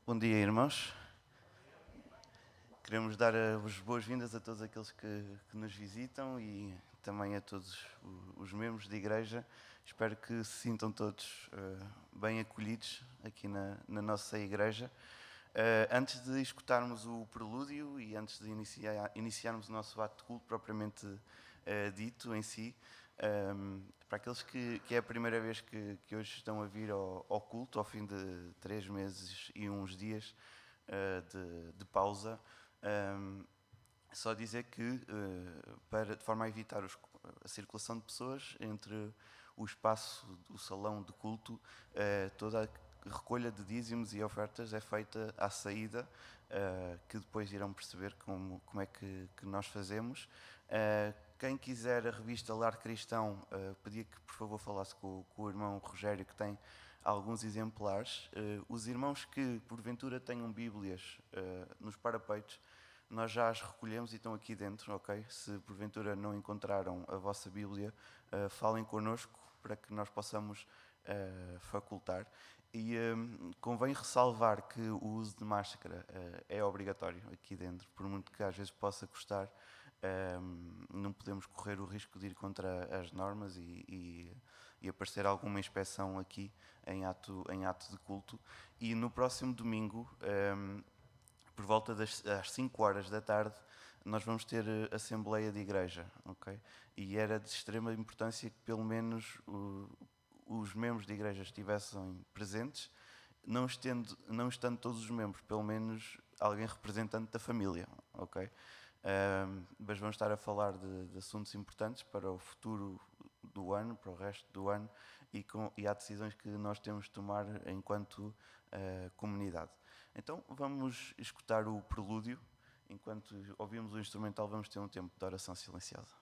Bom dia, irmãos. Queremos dar as boas-vindas a todos aqueles que nos visitam e também a todos os membros da igreja. Espero que se sintam todos bem acolhidos aqui na nossa igreja. Antes de escutarmos o prelúdio e antes de iniciarmos o nosso ato de culto propriamente dito em si, para aqueles que é a primeira vez que hoje estão a vir ao culto, ao fim de 3 meses e uns dias de pausa, só dizer que, de forma a evitar a circulação de pessoas entre o espaço do salão de culto, toda a recolha de dízimos e ofertas é feita à saída, que depois irão perceber como é que nós fazemos. Quem quiser a revista Lar Cristão, pedia que por favor falasse com o irmão Rogério, que tem alguns exemplares. Os irmãos que porventura tenham bíblias nos parapeitos, nós já as recolhemos e estão aqui dentro, ok? Se porventura não encontraram a vossa bíblia, falem connosco para que nós possamos facultar. E convém ressalvar que o uso de máscara é obrigatório aqui dentro, por muito que às vezes possa custar, não podemos correr o risco de ir contra as normas e aparecer alguma inspeção aqui em ato de culto. E no próximo domingo, por volta às 5 horas da tarde, nós vamos ter assembleia de igreja, ok? E era de extrema importância que pelo menos os membros de igreja estivessem presentes, não estando todos os membros, pelo menos alguém representante da família, ok? Mas vamos estar a falar de assuntos importantes para o futuro do ano, para o resto do ano, e há decisões que nós temos de tomar enquanto comunidade. Então vamos escutar o prelúdio. Enquanto ouvimos o instrumental, vamos ter um tempo de oração silenciosa.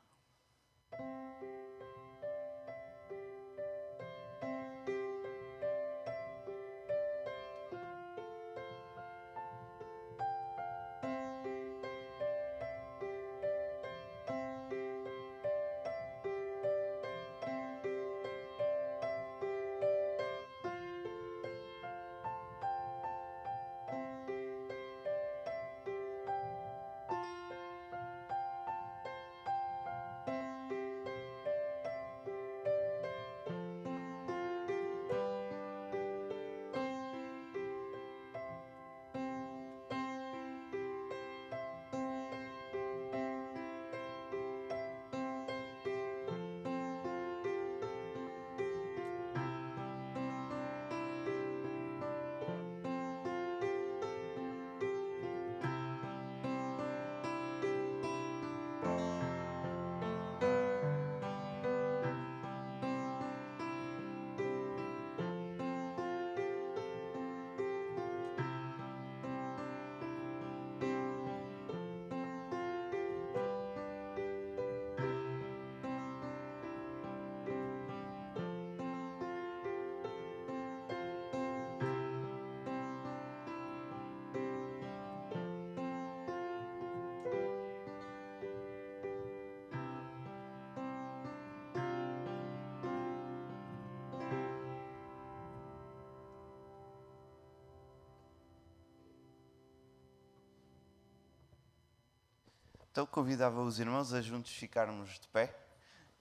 Então convidava os irmãos a juntos ficarmos de pé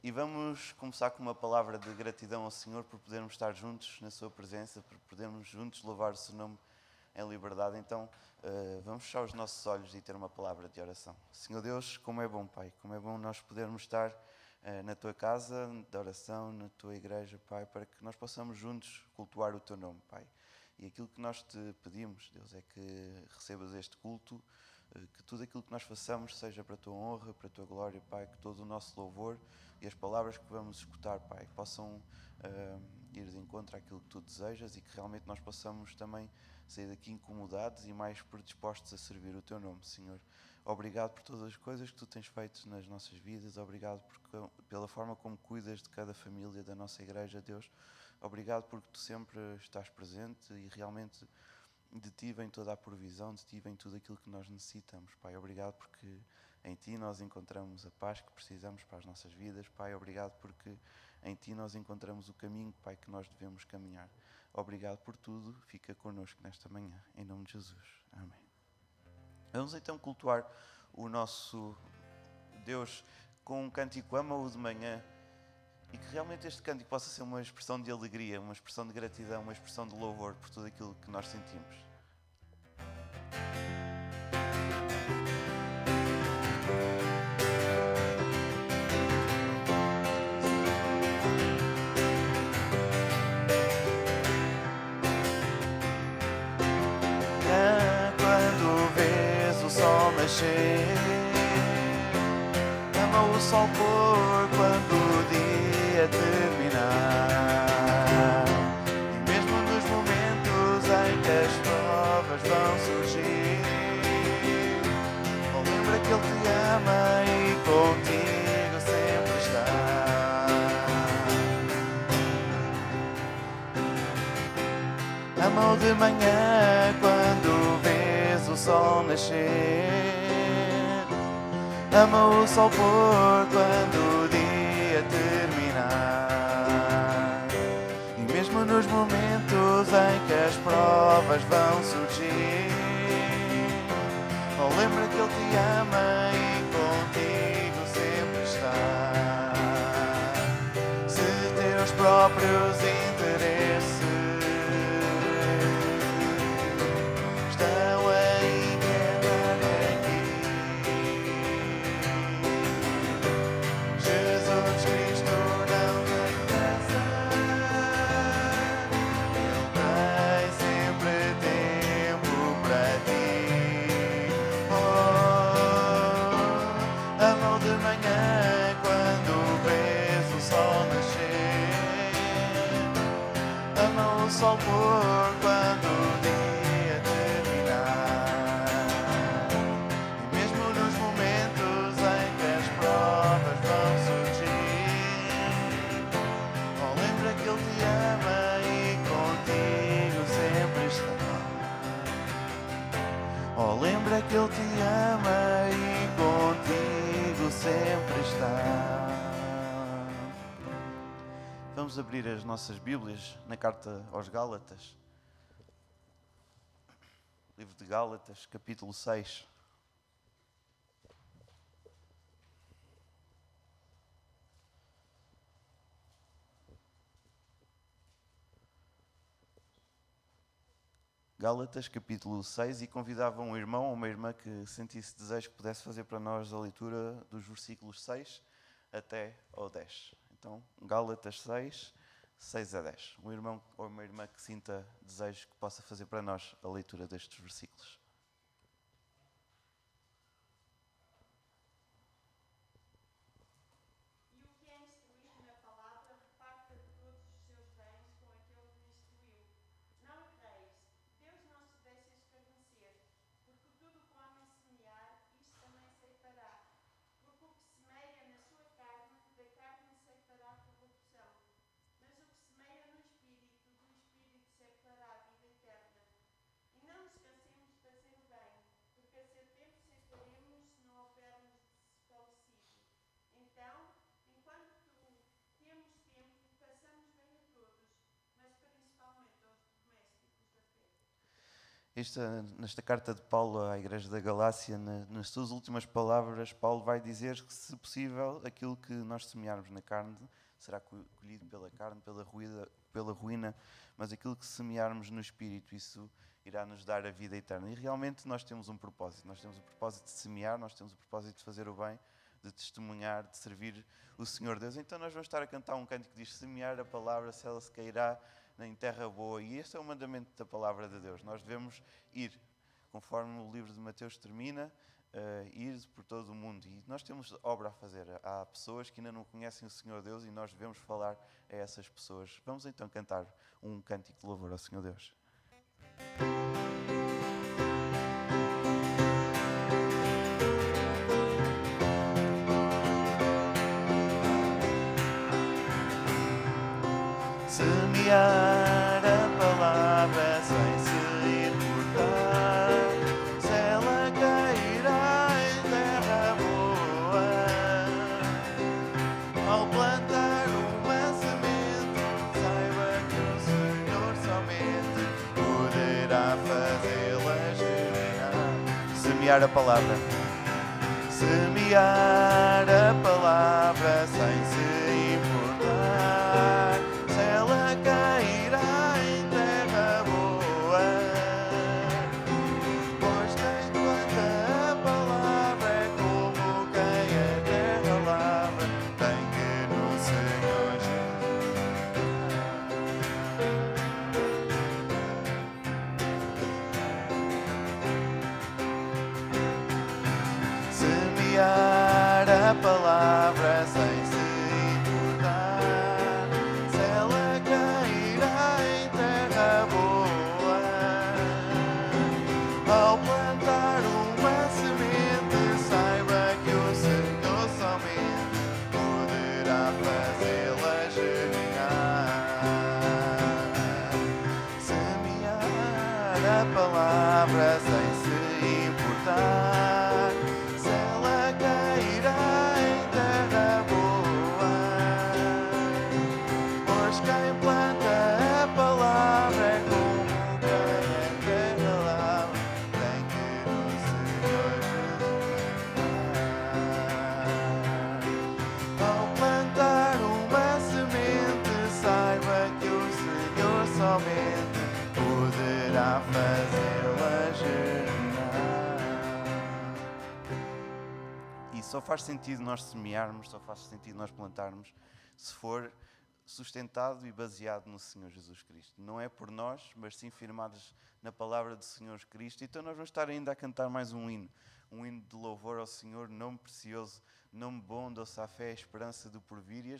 e vamos começar com uma palavra de gratidão ao Senhor por podermos estar juntos na sua presença, por podermos juntos louvar o seu nome em liberdade. Então vamos fechar os nossos olhos e ter uma palavra de oração. Senhor Deus, como é bom, Pai, como é bom nós podermos estar na tua casa de oração, na tua igreja, Pai, para que nós possamos juntos cultuar o teu nome, Pai. E aquilo que nós te pedimos, Deus, é que recebas este culto, que tudo aquilo que nós façamos seja para a tua honra, para a tua glória, Pai, que todo o nosso louvor e as palavras que vamos escutar, Pai, possam ir de encontro àquilo que tu desejas e que realmente nós possamos também sair daqui incomodados e mais predispostos a servir o teu nome, Senhor. Obrigado por todas as coisas que tu tens feito nas nossas vidas, obrigado pela forma como cuidas de cada família da nossa igreja, Deus. Obrigado porque tu sempre estás presente e realmente de ti vem toda a provisão, de ti vem tudo aquilo que nós necessitamos, Pai. Obrigado porque Em Ti nós encontramos a paz que precisamos para as nossas vidas. Pai, obrigado porque em Ti nós encontramos o caminho, Pai, que nós devemos caminhar. Obrigado por tudo. Fica connosco nesta manhã. Em nome de Jesus. Amém. Vamos então cultuar o nosso Deus com um cântico Ama-o de manhã. E que realmente este cântico possa ser uma expressão de alegria, uma expressão de gratidão, uma expressão de louvor por tudo aquilo que nós sentimos. Quando vês o sol nascer, ama o sol pôr quando o dia terminar. E mesmo nos momentos em que as provas vão surgir, lembra que Ele te ama e contigo sempre está. Ama-o de manhã quando vês o sol nascer. Ama o sol pôr quando o dia terminar. E mesmo nos momentos em que as provas vão surgir, lembra que Ele te ama e contigo sempre está. Se teus próprios interesses estão a inquietar aqui, Jesus Cristo não tem pressa, Ele tem sempre tempo para ti. Ama-o de manhã quando vês o sol nascer. Ama o sol pôr quando o dia terminar. E mesmo nos momentos em que as provas vão surgir, lembra que Ele te ama e contigo sempre está. Lembra que Ele te ama e contigo sempre está. Vamos abrir as nossas Bíblias na carta aos Gálatas. Livro de Gálatas, capítulo 6. Gálatas, capítulo 6, e convidava um irmão ou uma irmã que sentisse desejo que pudesse fazer para nós a leitura dos versículos 6 até ao 10. Então, Gálatas 6, 6 a 10. Um irmão ou uma irmã que sinta desejo que possa fazer para nós a leitura destes versículos. Nesta carta de Paulo à Igreja da Galácia, nas suas últimas palavras, Paulo vai dizer que, se possível, aquilo que nós semearmos na carne será colhido pela carne, pela ruína, mas aquilo que semearmos no Espírito, isso irá nos dar a vida eterna. E realmente nós temos um propósito. Nós temos o propósito de semear, nós temos o propósito de fazer o bem, de testemunhar, de servir o Senhor Deus. Então nós vamos estar a cantar um cântico que diz: semear a palavra, se ela se cairá em terra boa. E este é o mandamento da palavra de Deus. Nós devemos ir, conforme o livro de Mateus termina, ir por todo o mundo. E nós temos obra a fazer. Há pessoas que ainda não conhecem o Senhor Deus e nós devemos falar a essas pessoas. Vamos então cantar um cântico de louvor ao Senhor Deus. Semear a palavra sem se importar se ela cairá em terra boa. semear a palavra. Semear a palavra sem se importar se ela cairá em terra boa. Pois quem planta a palavra é como quem a terra lavra. Tem que no Senhor Jesus. Semear a palavra sem se importar se ela cairá em terra boa. Ao plantar uma semente, saiba que o Senhor somente poderá fazê-la germinar. Semear a palavra sem se importar se ela cairá em terra boa. Pois quem planta a palavra é como quem a terra lavra. Tem que no Senhor Jesus. Ao plantar uma semente, saiba que o Senhor somente poderá fazê-la germinar. E só faz sentido nós semearmos, só faz sentido nós plantarmos, se for sustentado e baseado no Senhor Jesus Cristo. Não é por nós, mas sim firmados na palavra do Senhor Cristo. Então nós vamos estar ainda a cantar mais um hino de louvor ao Senhor, nome precioso, nome bom, doce à fé, a esperança do porvir. E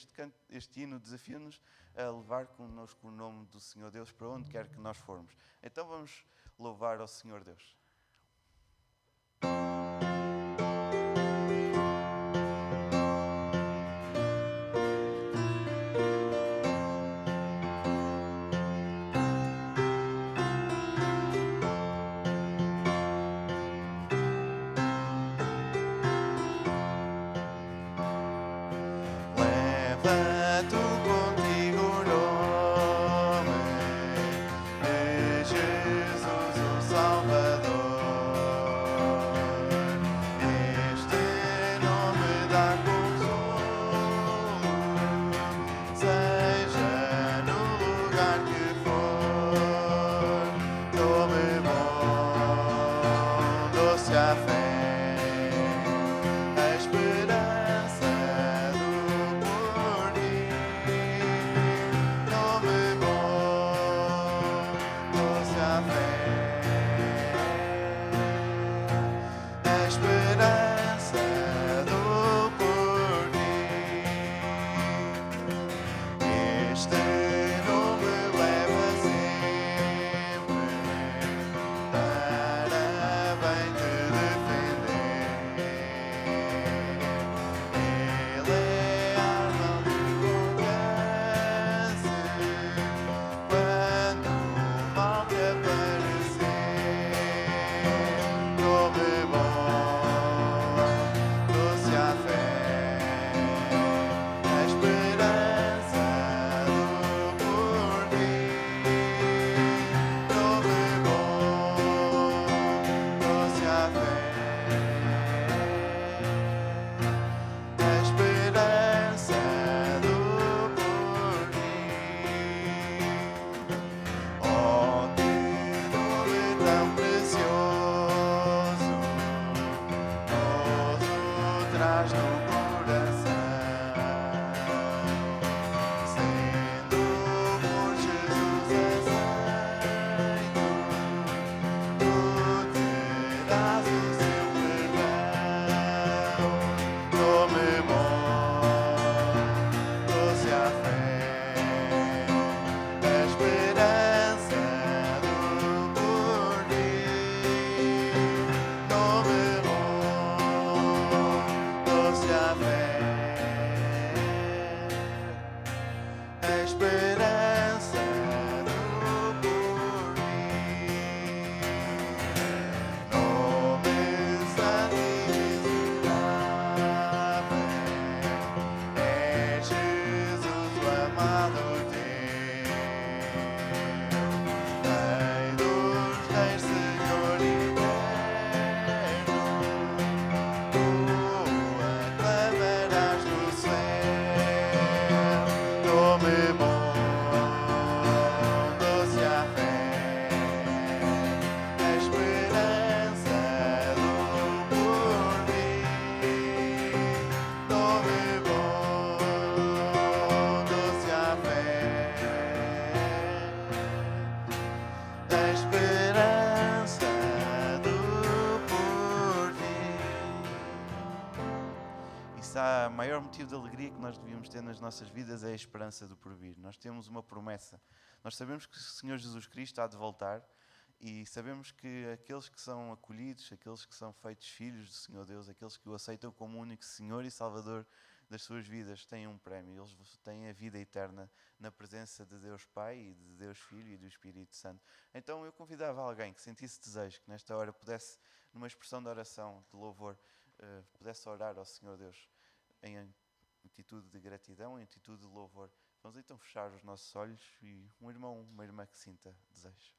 este hino desafia-nos a levar connosco o nome do Senhor Deus para onde quer que nós formos. Então vamos louvar ao Senhor Deus. Leva tu contigo o nome de Jesus, o Salvador. Este nome dá consolo, seja no lugar que for. Nome bom, doce à fé. Rei dos reis, Senhor eterno, motivo de alegria que nós devíamos ter nas nossas vidas é a esperança do porvir. Nós temos uma promessa. Nós sabemos que o Senhor Jesus Cristo há de voltar e sabemos que aqueles que são acolhidos, aqueles que são feitos filhos do Senhor Deus, aqueles que o aceitam como único Senhor e Salvador das suas vidas, têm um prémio. Eles têm a vida eterna na presença de Deus Pai e de Deus Filho e do Espírito Santo. Então eu convidava alguém que sentisse desejo, que nesta hora pudesse, numa expressão de oração, de louvor, pudesse orar ao Senhor Deus em atitude de gratidão, em atitude de louvor. Vamos então fechar os nossos olhos e um irmão, uma irmã que sinta desejo.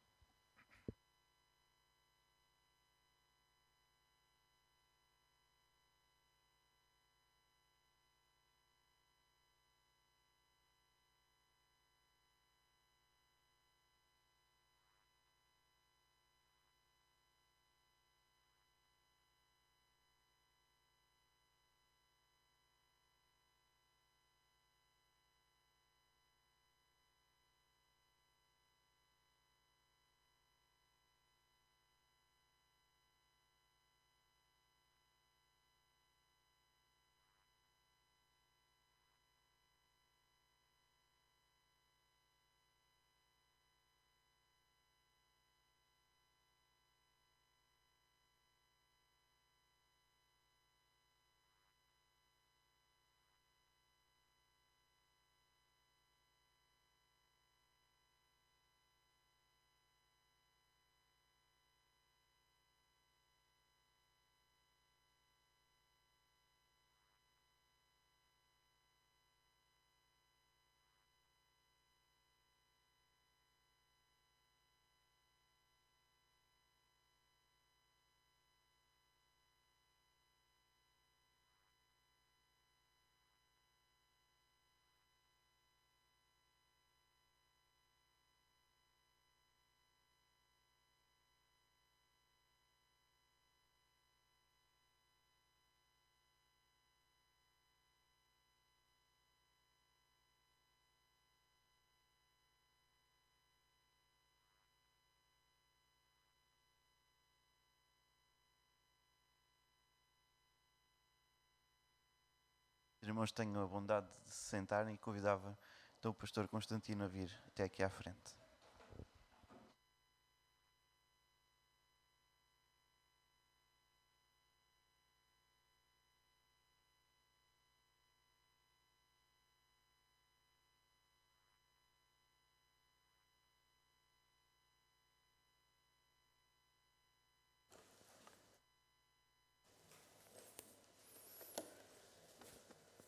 Os irmãos tenham a bondade de se sentarem e convidava então o pastor Constantino a vir até aqui à frente.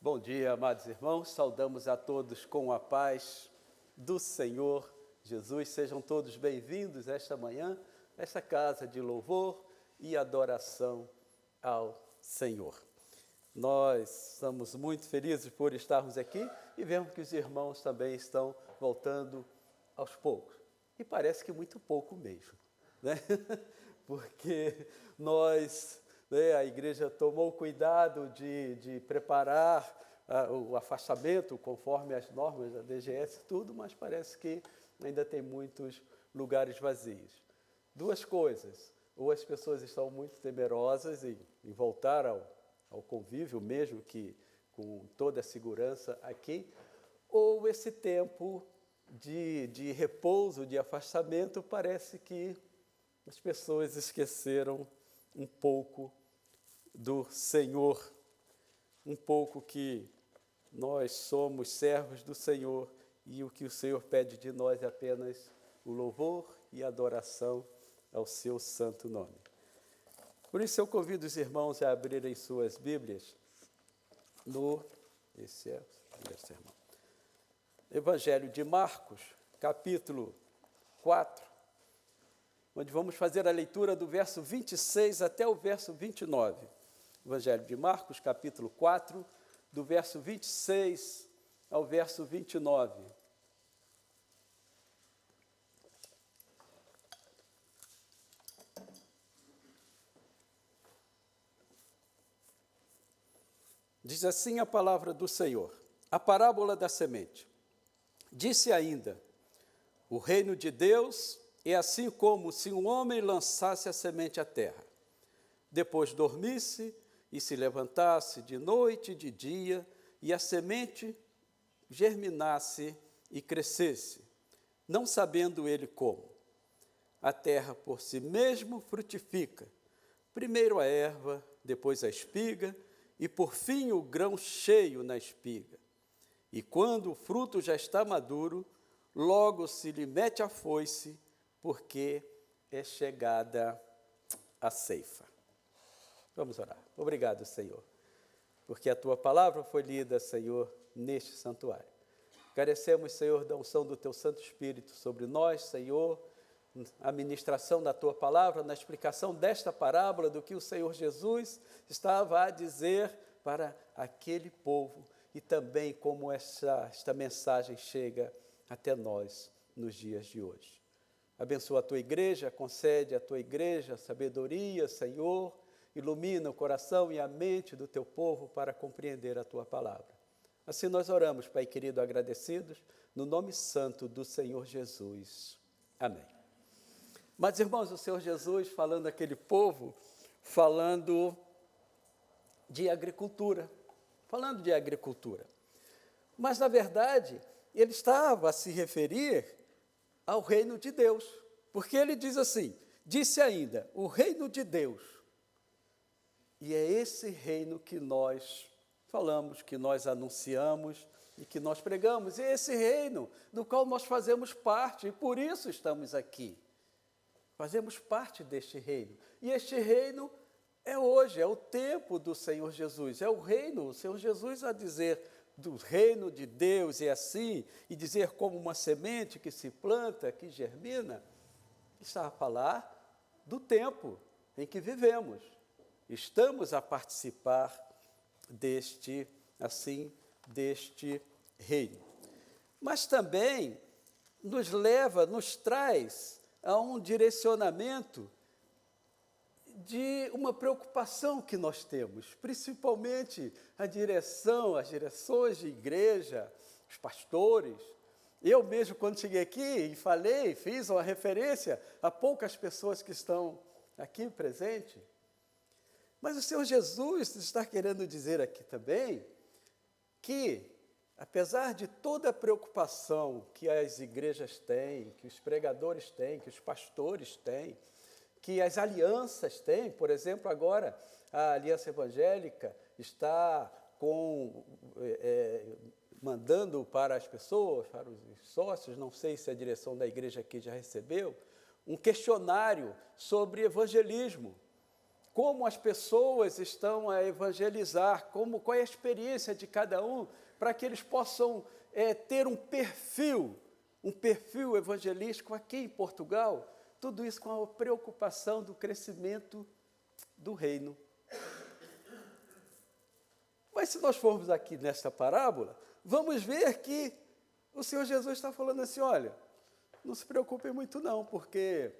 Bom dia, amados irmãos. Saudamos a todos com a paz do Senhor Jesus. Sejam todos bem-vindos esta manhã, esta casa de louvor e adoração ao Senhor. Nós estamos muito felizes por estarmos aqui e vemos que os irmãos também estão voltando aos poucos. E parece que muito pouco mesmo, né? Porque a igreja tomou cuidado de preparar o afastamento conforme as normas da DGS, tudo, mas parece que ainda tem muitos lugares vazios. Duas coisas: ou as pessoas estão muito temerosas em voltar ao convívio, mesmo que com toda a segurança aqui, ou esse tempo de repouso, de afastamento, parece que as pessoas esqueceram um pouco do Senhor, um pouco que nós somos servos do Senhor e o que o Senhor pede de nós é apenas o louvor e a adoração ao seu santo nome. Por isso eu convido os irmãos a abrirem suas Bíblias esse é o primeiro sermão, Evangelho de Marcos, capítulo 4, onde vamos fazer a leitura do verso 26 até o verso 29. Evangelho de Marcos, capítulo 4, do verso 26 ao verso 29. Diz assim a palavra do Senhor, a parábola da semente. Disse ainda: o reino de Deus é assim como se um homem lançasse a semente à terra, depois dormisse e se levantasse de noite e de dia e a semente germinasse e crescesse, não sabendo ele como. A terra por si mesmo frutifica, primeiro a erva, depois a espiga, e por fim o grão cheio na espiga. E quando o fruto já está maduro, logo se lhe mete a foice, porque é chegada a ceifa. Vamos orar. Obrigado, Senhor, porque a Tua palavra foi lida, Senhor, neste santuário. Carecemos, Senhor, da unção do Teu Santo Espírito sobre nós, Senhor, a ministração da Tua palavra, na explicação desta parábola do que o Senhor Jesus estava a dizer para aquele povo e também como esta mensagem chega até nós nos dias de hoje. Abençoa a Tua igreja, concede à Tua igreja sabedoria, Senhor, ilumina o coração e a mente do Teu povo para compreender a Tua palavra. Assim nós oramos, Pai querido, agradecidos, no nome santo do Senhor Jesus. Amém. Mas, irmãos, o Senhor Jesus falando àquele povo, falando de agricultura. Mas, na verdade, ele estava a se referir ao reino de Deus. Porque ele diz assim, disse ainda, o reino de Deus. E é esse reino que nós falamos, que nós anunciamos e que nós pregamos. E é esse reino do qual nós fazemos parte e por isso estamos aqui. Fazemos parte deste reino. E este reino é hoje, é o tempo do Senhor Jesus. É o reino, o Senhor Jesus a dizer do reino de Deus e assim, e dizer como uma semente que se planta, que germina, está a falar do tempo em que vivemos. Estamos a participar deste reino. Mas também nos traz a um direcionamento de uma preocupação que nós temos, principalmente as direções de igreja, os pastores. Eu mesmo, quando cheguei aqui e falei, fiz uma referência a poucas pessoas que estão aqui presentes. Mas o Senhor Jesus está querendo dizer aqui também que, apesar de toda a preocupação que as igrejas têm, que os pregadores têm, que os pastores têm, que as alianças têm, por exemplo, agora a Aliança Evangélica está mandando para as pessoas, para os sócios, não sei se a direção da igreja aqui já recebeu, um questionário sobre evangelismo. Como as pessoas estão a evangelizar, qual é a experiência de cada um, para que eles possam ter um perfil evangelístico aqui em Portugal, tudo isso com a preocupação do crescimento do reino. Mas se nós formos aqui nesta parábola, vamos ver que o Senhor Jesus está falando assim, olha, não se preocupem muito não, porque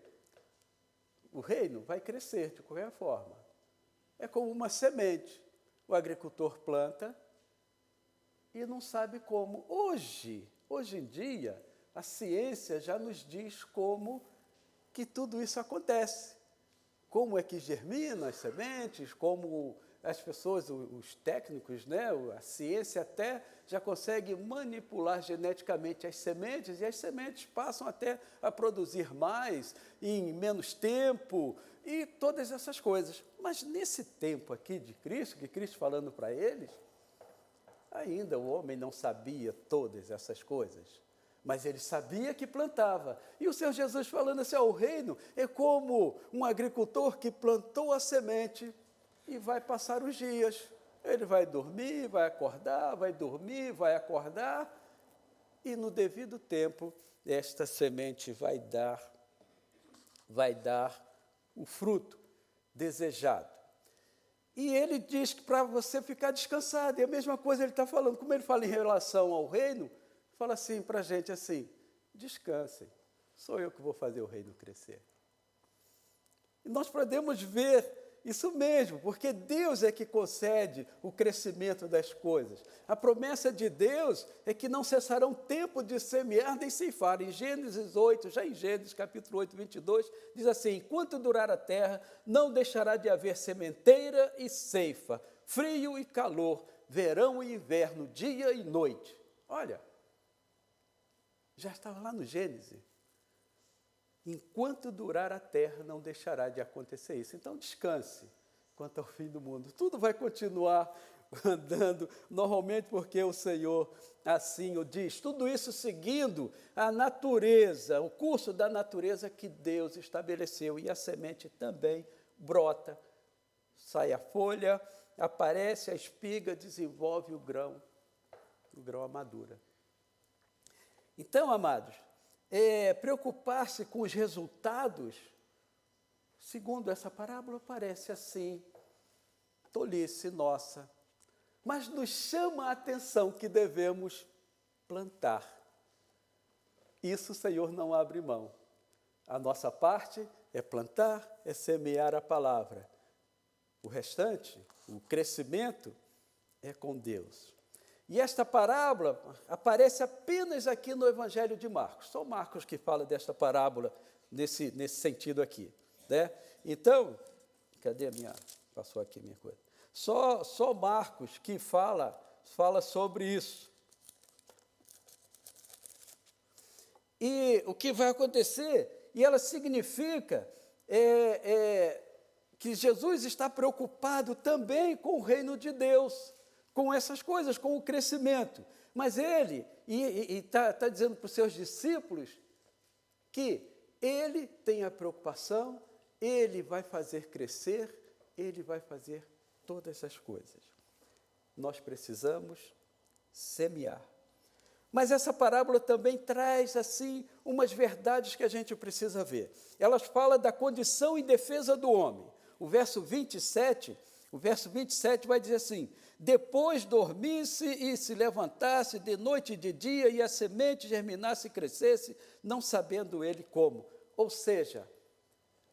o reino vai crescer de qualquer forma. É como uma semente. O agricultor planta e não sabe como. Hoje em dia, a ciência já nos diz como que tudo isso acontece. Como é que germina as sementes, como as pessoas, os técnicos, né, a ciência até já consegue manipular geneticamente as sementes, e as sementes passam até a produzir mais, em menos tempo, e todas essas coisas. Mas nesse tempo aqui de Cristo, que Cristo falando para eles, ainda o homem não sabia todas essas coisas, mas ele sabia que plantava. E o Senhor Jesus falando assim, o reino é como um agricultor que plantou a semente e vai passar os dias. Ele vai dormir, vai acordar, vai dormir, vai acordar, e no devido tempo, esta semente vai dar o fruto desejado. E ele diz que para você ficar descansado, e a mesma coisa ele está falando, como ele fala em relação ao reino, fala assim para a gente assim, descansem, sou eu que vou fazer o reino crescer. E nós podemos ver isso mesmo, porque Deus é que concede o crescimento das coisas. A promessa de Deus é que não cessarão tempo de semear nem ceifar. Em Gênesis 8, já em Gênesis capítulo 8, 22, diz assim, enquanto durar a terra, não deixará de haver sementeira e ceifa, frio e calor, verão e inverno, dia e noite. Olha, já estava lá no Gênesis. Enquanto durar a terra, não deixará de acontecer isso. Então, descanse quanto ao fim do mundo. Tudo vai continuar andando normalmente, porque o Senhor assim o diz. Tudo isso seguindo a natureza, o curso da natureza que Deus estabeleceu. E a semente também brota, sai a folha, aparece a espiga, desenvolve o grão amadura. Então, amados, preocupar-se com os resultados, segundo essa parábola, parece assim, tolice nossa, mas nos chama a atenção que devemos plantar. Isso o Senhor não abre mão. A nossa parte é plantar, é semear a palavra. O restante, o crescimento, é com Deus. E esta parábola aparece apenas aqui no Evangelho de Marcos. Só Marcos que fala desta parábola nesse sentido aqui, né? Então, cadê a minha... Passou aqui a minha coisa. Só Marcos que fala sobre isso. E o que vai acontecer, e ela significa que Jesus está preocupado também com o reino de Deus, com essas coisas, com o crescimento. Mas ele está dizendo para os seus discípulos que ele tem a preocupação, ele vai fazer crescer, ele vai fazer todas essas coisas. Nós precisamos semear. Mas essa parábola também traz, assim, umas verdades que a gente precisa ver. Elas falam da condição e defesa do homem. O verso 27 vai dizer assim: depois dormisse e se levantasse de noite e de dia, e a semente germinasse e crescesse, não sabendo ele como. Ou seja,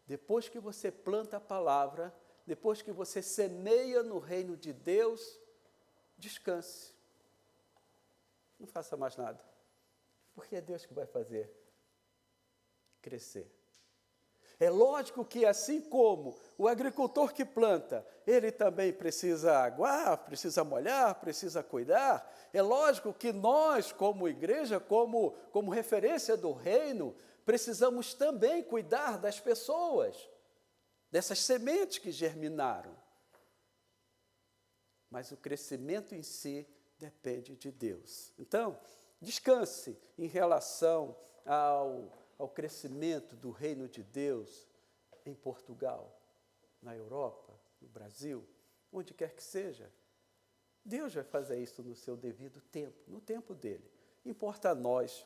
depois que você planta a palavra, depois que você semeia no reino de Deus, descanse. Não faça mais nada, porque é Deus que vai fazer crescer. É lógico que, assim como o agricultor que planta, ele também precisa aguar, precisa molhar, precisa cuidar. É lógico que nós, como igreja, como referência do reino, precisamos também cuidar das pessoas, dessas sementes que germinaram. Mas o crescimento em si depende de Deus. Então, descanse em relação ao crescimento do reino de Deus em Portugal, na Europa, no Brasil, onde quer que seja. Deus vai fazer isso no seu devido tempo, no tempo dele. Importa a nós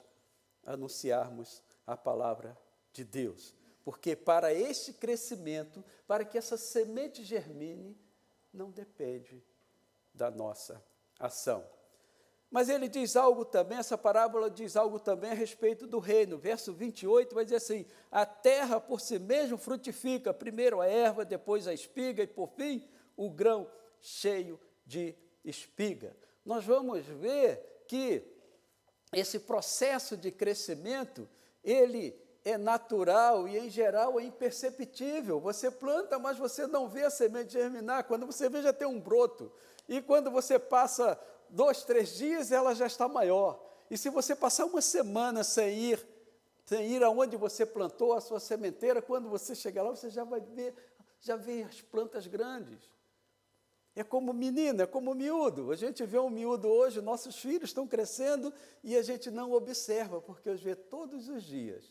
anunciarmos a palavra de Deus, porque para este crescimento, para que essa semente germine, não depende da nossa ação. Mas ele diz algo também, essa parábola diz algo também a respeito do reino. Verso 28 vai dizer assim: a terra por si mesmo frutifica, primeiro a erva, depois a espiga e por fim o grão cheio de espiga. Nós vamos ver que esse processo de crescimento, ele é natural e, em geral, é imperceptível. Você planta, mas você não vê a semente germinar. Quando você vê, já tem um broto. E quando você passa 2, 3 dias, ela já está maior. E se você passar uma semana sem ir aonde você plantou a sua sementeira, quando você chegar lá, você já vê as plantas grandes. É como menino, é como miúdo. A gente vê um miúdo hoje, nossos filhos estão crescendo e a gente não observa, porque os vê todos os dias.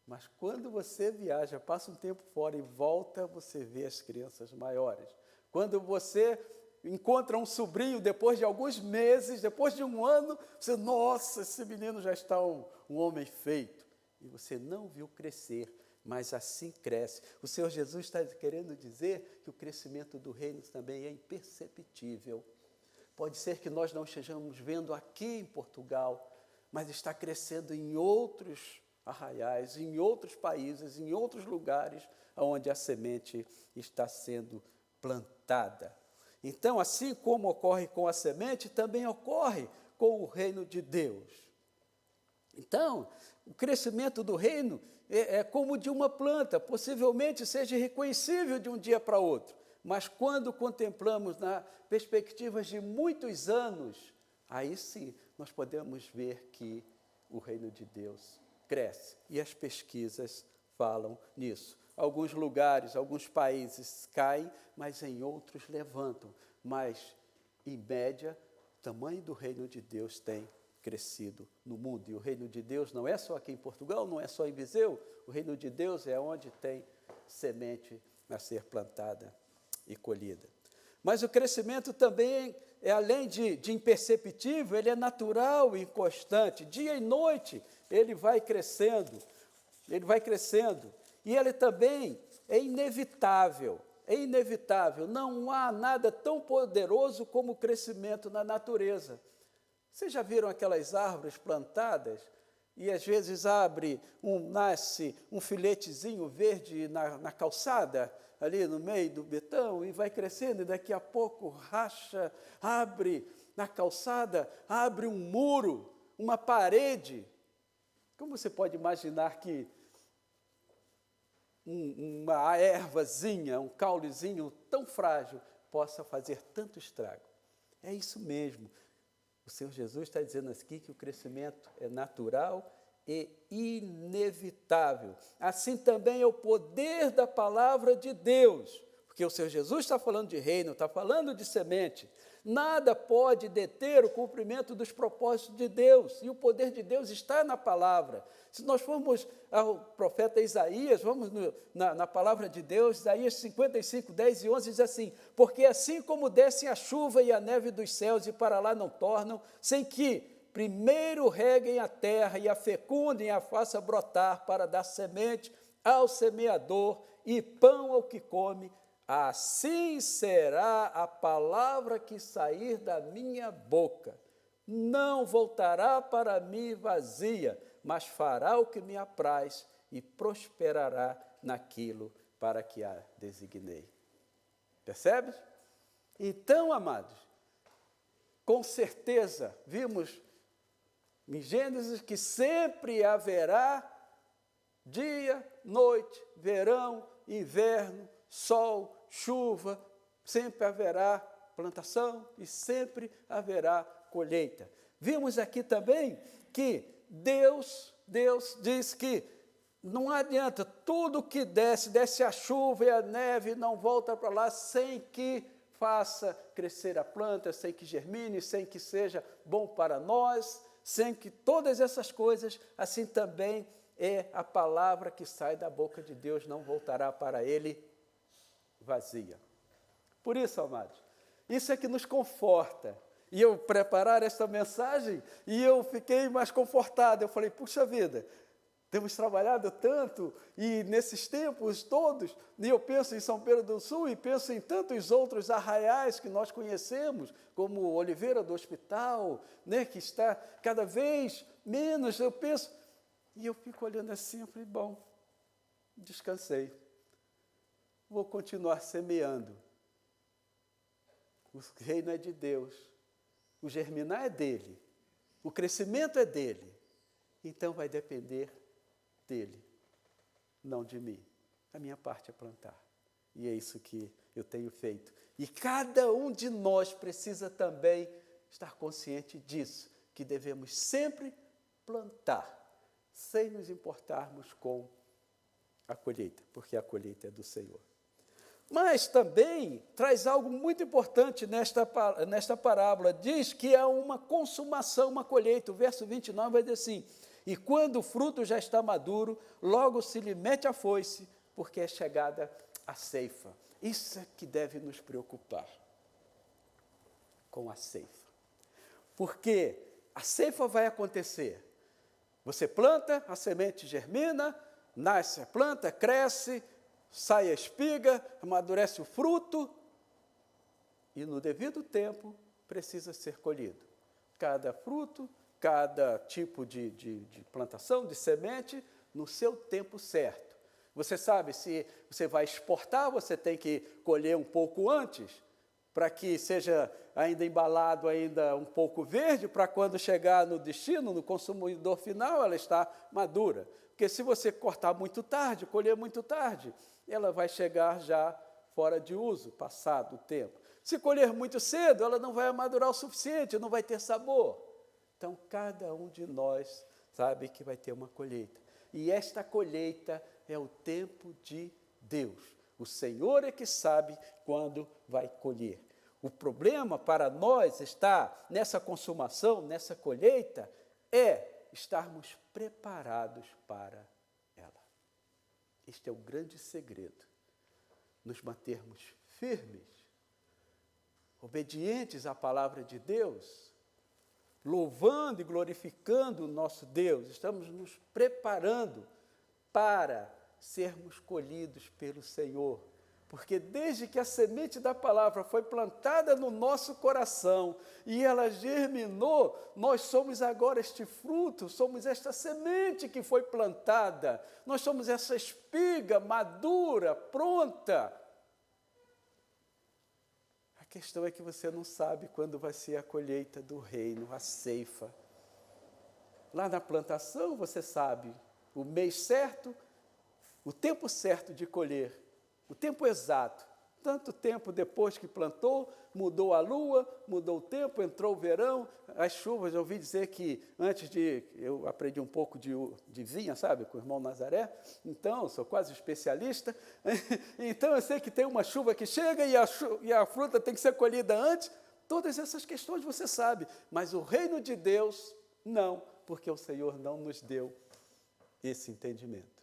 Mas quando você viaja, passa um tempo fora e volta, você vê as crianças maiores. Quando você encontra um sobrinho depois de alguns meses, depois de um ano, você, nossa, esse menino já está um homem feito. E você não viu crescer, mas assim cresce. O Senhor Jesus está querendo dizer que o crescimento do reino também é imperceptível. Pode ser que nós não estejamos vendo aqui em Portugal, mas está crescendo em outros arraiais, em outros países, em outros lugares onde a semente está sendo plantada. Então, assim como ocorre com a semente, também ocorre com o reino de Deus. Então, o crescimento do reino é como de uma planta, possivelmente seja irreconhecível de um dia para outro, mas quando contemplamos na perspectiva de muitos anos, aí sim nós podemos ver que o reino de Deus cresce. E as pesquisas falam nisso. Alguns lugares, alguns países caem, mas em outros levantam. Mas, em média, o tamanho do reino de Deus tem crescido no mundo. E o reino de Deus não é só aqui em Portugal, não é só em Viseu. O reino de Deus é onde tem semente a ser plantada e colhida. Mas o crescimento também é, além de imperceptível, ele é natural e constante. Dia e noite ele vai crescendo, E ele também é inevitável, Não há nada tão poderoso como o crescimento na natureza. Vocês já viram aquelas árvores plantadas? E às vezes nasce um filetezinho verde na calçada, ali no meio do betão, e vai crescendo, e daqui a pouco racha, abre na calçada, abre um muro, uma parede. Como você pode imaginar que uma ervazinha, um caulezinho tão frágil possa fazer tanto estrago? É isso mesmo. O Senhor Jesus está dizendo aqui que o crescimento é natural e inevitável. Assim também é o poder da palavra de Deus, porque o Senhor Jesus está falando de reino, está falando de semente. Nada pode deter o cumprimento dos propósitos de Deus, e o poder de Deus está na palavra. Se nós formos ao profeta Isaías, vamos na palavra de Deus, Isaías 55, 10 e 11, diz assim: porque assim como descem a chuva e a neve dos céus e para lá não tornam, sem que primeiro reguem a terra e a fecundem e a faça brotar para dar semente ao semeador e pão ao que come, assim será a palavra que sair da minha boca. Não voltará para mim vazia, mas fará o que me apraz e prosperará naquilo para que a designei. Percebe? Então, amados, com certeza, vimos em Gênesis que sempre haverá dia, noite, verão, inverno, sol, chuva, sempre haverá plantação e sempre haverá colheita. Vimos aqui também que Deus diz que não adianta, tudo que desce a chuva e a neve, não volta para lá sem que faça crescer a planta, sem que germine, sem que seja bom para nós, sem que todas essas coisas, assim também é a palavra que sai da boca de Deus, não voltará para ele vazia. Por isso, amados, isso é que nos conforta. E eu preparar esta mensagem, e eu fiquei mais confortado. Eu falei, puxa vida, temos trabalhado tanto, e nesses tempos todos, e eu penso em São Pedro do Sul, e penso em tantos outros arraiais que nós conhecemos, como Oliveira do Hospital, né, que está cada vez menos, eu penso, e eu fico olhando assim, eu falei, bom, descansei, vou continuar semeando. O reino é de Deus. O germinar é dele, o crescimento é dele, então vai depender dele, não de mim. A minha parte é plantar, e é isso que eu tenho feito. E cada um de nós precisa também estar consciente disso, que devemos sempre plantar, sem nos importarmos com a colheita, porque a colheita é do Senhor. Mas também traz algo muito importante nesta parábola. Diz que há uma consumação, uma colheita. O verso 29 vai dizer assim: e quando o fruto já está maduro, logo se lhe mete a foice, porque é chegada a ceifa. Isso é que deve nos preocupar, com a ceifa. Porque a ceifa vai acontecer. Você planta, a semente germina, nasce a planta, cresce, sai a espiga, amadurece o fruto e no devido tempo precisa ser colhido. Cada fruto, cada tipo de plantação, de semente, no seu tempo certo. Você sabe, se você vai exportar, você tem que colher um pouco antes, para que seja ainda embalado, ainda um pouco verde, para quando chegar no destino, no consumidor final, ela está madura. Porque se você cortar muito tarde, colher muito tarde, ela vai chegar já fora de uso, passado o tempo. Se colher muito cedo, ela não vai amadurar o suficiente, não vai ter sabor. Então, cada um de nós sabe que vai ter uma colheita. E esta colheita é o tempo de Deus. O Senhor é que sabe quando vai colher. O problema para nós está nessa consumação, nessa colheita, é estarmos preparados para ela. Este é o grande segredo. Nos mantermos firmes, obedientes à palavra de Deus, louvando e glorificando o nosso Deus. Estamos nos preparando para sermos colhidos pelo Senhor. Porque desde que a semente da palavra foi plantada no nosso coração e ela germinou, nós somos agora este fruto, somos esta semente que foi plantada, nós somos essa espiga madura, pronta. A questão é que você não sabe quando vai ser a colheita do reino, a ceifa. Lá na plantação você sabe o mês certo, o tempo certo de colher. O tempo exato, tanto tempo depois que plantou, mudou a lua, mudou o tempo, entrou o verão, as chuvas, eu ouvi dizer que eu aprendi um pouco de vinha, sabe, com o irmão Nazaré, então, sou quase especialista, então eu sei que tem uma chuva que chega e a fruta tem que ser colhida antes, todas essas questões você sabe, mas o reino de Deus, não, porque o Senhor não nos deu esse entendimento.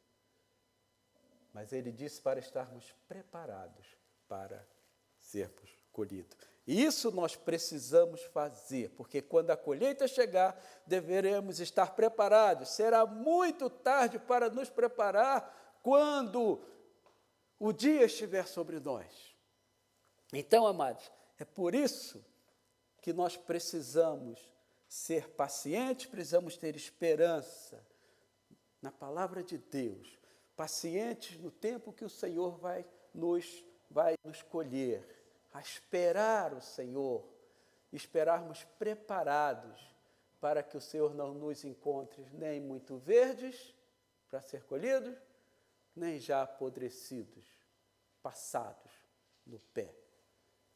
Mas ele disse para estarmos preparados para sermos colhidos. E isso nós precisamos fazer, porque quando a colheita chegar, deveremos estar preparados. Será muito tarde para nos preparar quando o dia estiver sobre nós. Então, amados, é por isso que nós precisamos ser pacientes, precisamos ter esperança na palavra de Deus, pacientes no tempo que o Senhor vai nos colher, a esperar o Senhor, esperarmos preparados para que o Senhor não nos encontre nem muito verdes para ser colhidos, nem já apodrecidos, passados no pé.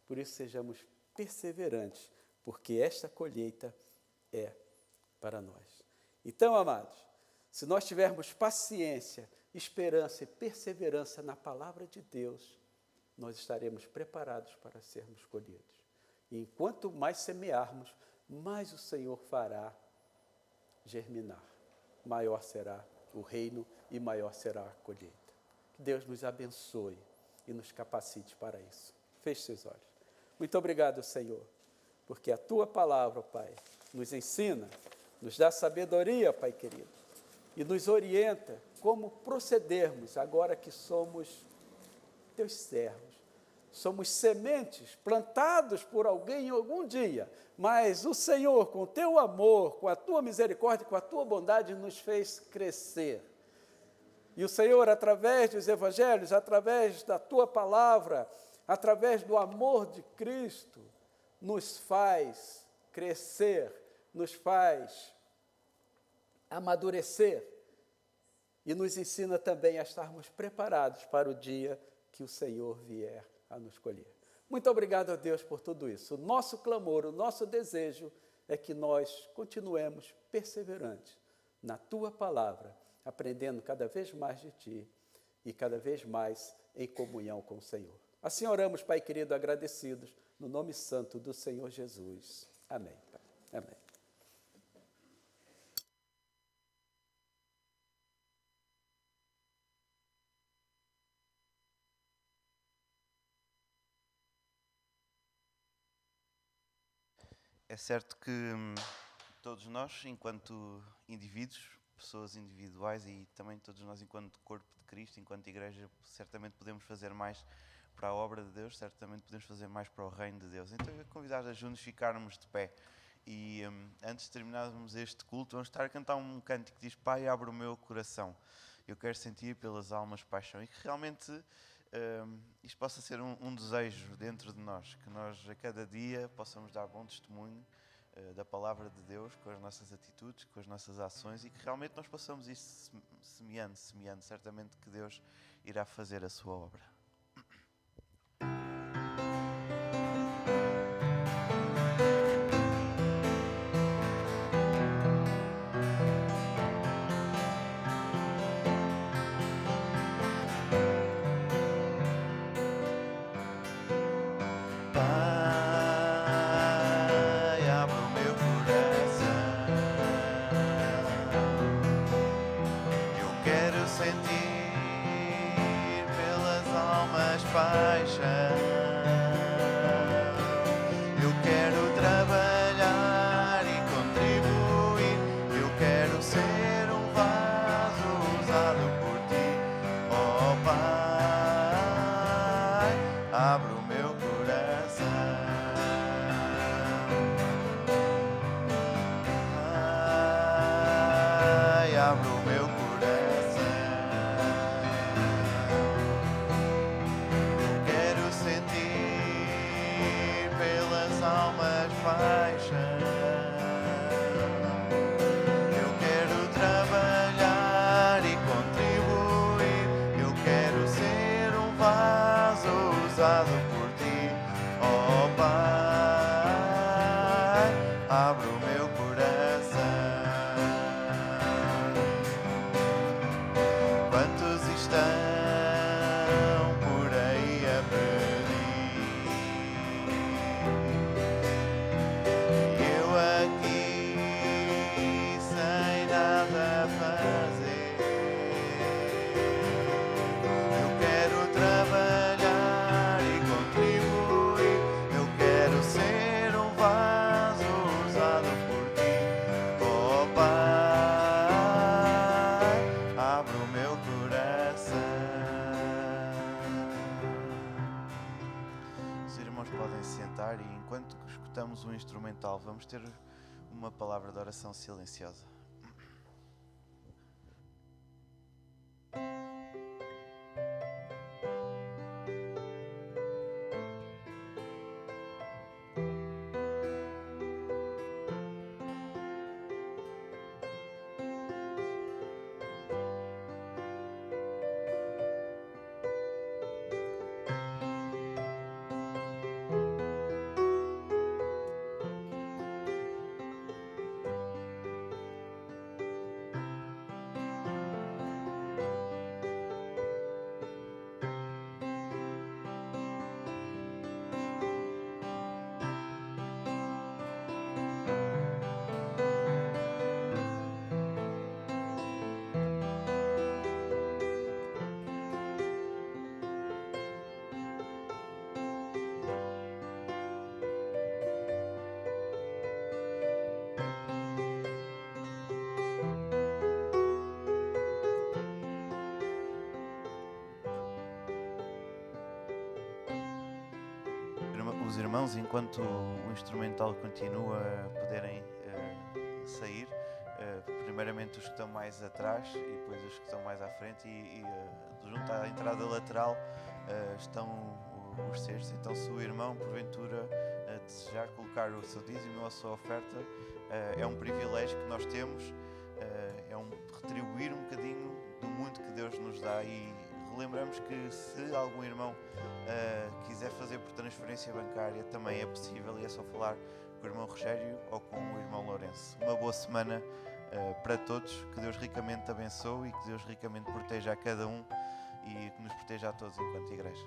Por isso sejamos perseverantes, porque esta colheita é para nós. Então, amados, se nós tivermos paciência, esperança e perseverança na palavra de Deus, nós estaremos preparados para sermos colhidos. E enquanto mais semearmos, mais o Senhor fará germinar. Maior será o reino e maior será a colheita. Que Deus nos abençoe e nos capacite para isso. Feche seus olhos. Muito obrigado, Senhor, porque a Tua palavra, Pai, nos ensina, nos dá sabedoria, Pai querido, e nos orienta como procedermos agora que somos Teus servos. Somos sementes plantados por alguém em algum dia, mas o Senhor, com o Teu amor, com a Tua misericórdia, com a Tua bondade, nos fez crescer. E o Senhor, através dos evangelhos, através da Tua palavra, através do amor de Cristo, nos faz crescer, nos faz amadurecer e nos ensina também a estarmos preparados para o dia que o Senhor vier a nos colher. Muito obrigado a Deus por tudo isso. O nosso clamor, o nosso desejo é que nós continuemos perseverantes na Tua palavra, aprendendo cada vez mais de Ti e cada vez mais em comunhão com o Senhor. Assim oramos, Pai querido, agradecidos, no nome santo do Senhor Jesus. Amém. Pai. Amém. É certo que todos nós, enquanto indivíduos, pessoas individuais e também todos nós enquanto corpo de Cristo, enquanto igreja, certamente podemos fazer mais para a obra de Deus, certamente podemos fazer mais para o reino de Deus. Então eu convidar a juntos ficarmos de pé e antes de terminarmos este culto, vamos estar a cantar um cântico que diz: Pai, abre o meu coração, eu quero sentir pelas almas paixão, e que realmente isto possa ser um desejo dentro de nós, que nós a cada dia possamos dar bom testemunho da palavra de Deus, com as nossas atitudes, com as nossas ações, e que realmente nós possamos ir semeando, certamente que Deus irá fazer a sua obra. sentir pelas almas paixão. Eu quero trabalhar e contribuir. Eu quero ser um vaso usado por ti. Oh Pai, abre o meu coração. Pai, abre o meu coração. Eu quero sentir pelas almas paixão. Eu quero trabalhar e contribuir. Eu quero ser um vaso usado por ti. Oh Pai, abre o meu coração. Quantos estão por aí a pedir? E eu aqui sem nada fazer. Eu quero trabalhar e contribuir. Eu quero ser um vaso usado por ti. Oh Pai, abre o meu coração. Os irmãos podem se sentar e enquanto escutamos o instrumental vamos ter uma palavra de oração silenciosa. Os irmãos, enquanto o instrumental continua, a poderem sair, primeiramente os que estão mais atrás e depois os que estão mais à frente e junto à entrada lateral estão os cestos. Então se o irmão porventura desejar colocar o seu dízimo ou a sua oferta, é um privilégio que nós temos, é retribuir um bocadinho do muito que Deus nos dá. E lembramos que se algum irmão quiser fazer por transferência bancária, também é possível, e é só falar com o irmão Rogério ou com o irmão Lourenço. Uma boa semana para todos, que Deus ricamente abençoe e que Deus ricamente proteja a cada um e que nos proteja a todos enquanto igreja.